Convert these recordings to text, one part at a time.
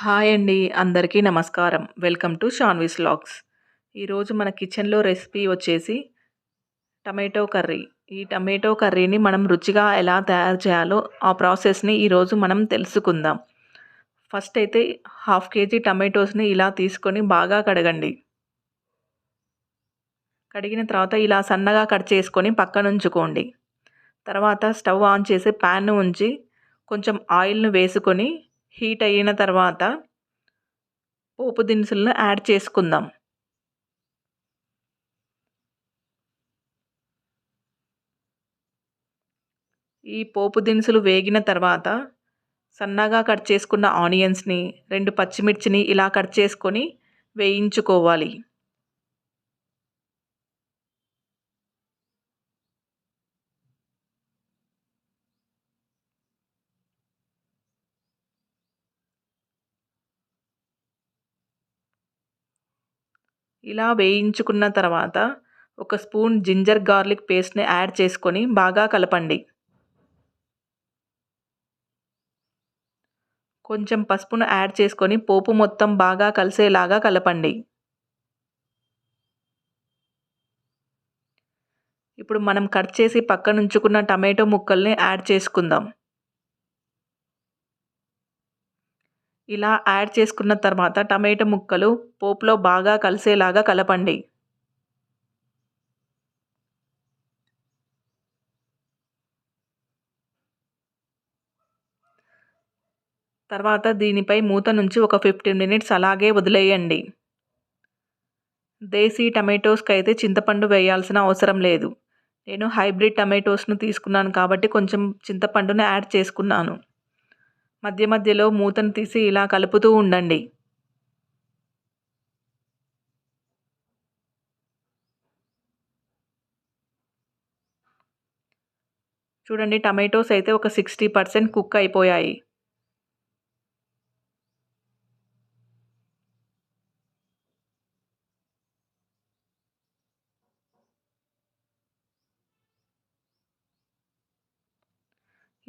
Hi అండి. అందరికీ నమస్కారం. Welcome to Shanvi's vlogs. ఈరోజు మన కిచెన్‌లో రెసిపీ వచ్చేసి టమాటో కర్రీ. ఈ టమాటో కర్రీని మనం రుచిగా ఎలా తయారు చేయాలో ఆ ప్రాసెస్‌ని ఈరోజు మనం తెలుసుకుందాం. ఫస్ట్ అయితే హాఫ్ కేజీ టమాటోస్‌ని ఇలా తీసుకొని బాగా కడగండి. కడిగిన తర్వాత ఇలా సన్నగా కట్ చేసుకొని పక్కనుంచుకోండి. తర్వాత స్టవ్ ఆన్ చేసి ప్యాన్ ఉంచి కొంచెం ఆయిల్‌ని వేసుకొని హీట్ అయిన తర్వాత పోపు దినుసులను యాడ్ చేసుకుందాం. ఈ పోపు దినుసులు వేగిన తర్వాత సన్నగా కట్ చేసుకున్న ఆనియన్స్‌ని, 2 పచ్చిమిర్చిని ఇలా కట్ చేసుకొని వేయించుకోవాలి. ఇలా వేయించుకున్న తర్వాత ఒక స్పూన్ జింజర్ గార్లిక్ పేస్ట్‌ని యాడ్ చేసుకొని బాగా కలపండి. కొంచెం పసుపును యాడ్ చేసుకొని పోపు మొత్తం బాగా కలిసేలాగా కలపండి. ఇప్పుడు మనం కట్ చేసి పక్కనుంచుకున్న టమాటో ముక్కల్ని యాడ్ చేసుకుందాం. ఇలా యాడ్ చేసుకున్న తర్వాత టమాటో ముక్కలు పోపులో బాగా కలిసేలాగా కలపండి. తర్వాత దీనిపై మూత నుంచి ఒక 15 మినిట్స్ అలాగే వదిలేయండి. దేశీ టమాటోస్‌కైతే చింతపండు వేయాల్సిన అవసరం లేదు. నేను హైబ్రిడ్ టమాటోస్‌ను తీసుకున్నాను కాబట్టి కొంచెం చింతపండుని యాడ్ చేసుకున్నాను. మధ్య మధ్యలో మూతను తీసి ఇలా కలుపుతూ ఉండండి. చూడండి, టమాటోస్ అయితే ఒక 60% కుక్ అయిపోయాయి.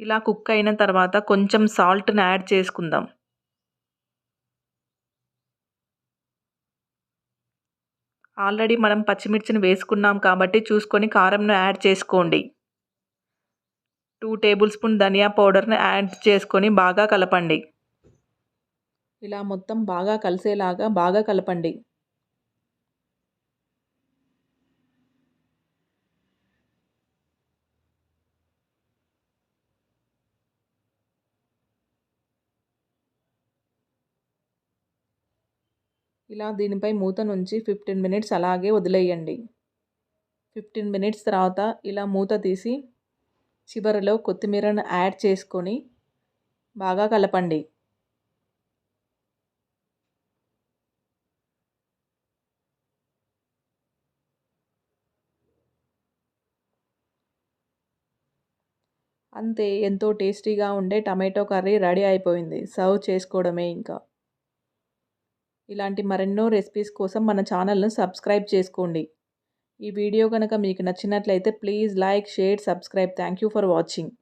ఇలా కుక్ అయిన తర్వాత కొంచెం సాల్ట్‌ని యాడ్ చేసుకుందాం. ఆల్రెడీ మనం పచ్చిమిర్చిని వేసుకున్నాం కాబట్టి చూసుకొని కారంను యాడ్ చేసుకోండి. 2 టేబుల్ స్పూన్ ధనియా పౌడర్‌ని యాడ్ చేసుకొని బాగా కలపండి. ఇలా మొత్తం బాగా కలిసేలాగా బాగా కలపండి. ఇలా దీనిపై మూత నుంచి 15 మినిట్స్ అలాగే వదిలేయండి. 15 మినిట్స్ తర్వాత ఇలా మూత తీసి చివరలో కొత్తిమీరను యాడ్ చేసుకొని బాగా కలపండి. అంతే, ఎంతో టేస్టీగా ఉండే టమాటో కర్రీ రెడీ అయిపోయింది. సర్వ్ చేసుకోవడమే ఇంకా. ఇలాంటి మరెన్నో రెసిపీస్ కోసం మన ఛానల్‌ను సబ్స్క్రైబ్ చేసుకోండి. ఈ వీడియో గనక మీకు నచ్చినట్లయితే please like, share, subscribe. Thank you for watching.